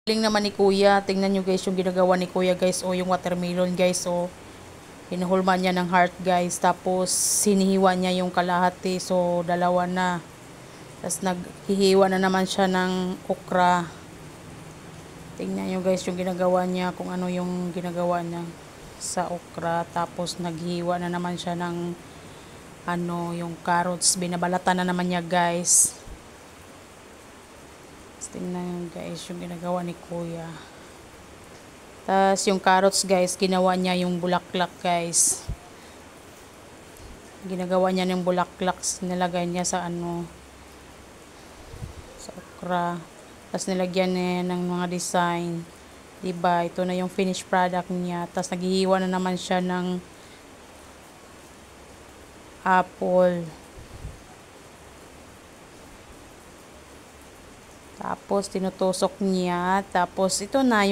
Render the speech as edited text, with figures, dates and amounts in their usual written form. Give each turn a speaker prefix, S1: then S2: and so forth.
S1: Galing naman ni Kuya. Tingnan nyo guys yung ginagawa ni Kuya guys. O yung watermelon guys. O hinuhulma niya ng heart guys. Tapos sinihiwa niya yung kalahati. So dalawa na. Tapos naghihiwa na naman siya ng okra. Tingnan nyo guys yung ginagawa niya. Kung ano yung ginagawa niya sa okra. Tapos naghihiwa na naman siya ng yung carrots. Binabalatan na naman niya guys. Tingnan guys yung ginagawa ni Kuya. Tapos yung carrots guys, ginawa niya yung bulaklak guys. Ginagawa niya yung bulaklak, nilagay niya sa sa okra. Tapos nilagyan niya ng mga design. Diba? Ito na yung finished product niya. Tapos naghihiwa na naman siya ng apple. Tapos tinutusok niya. Tapos ito na yung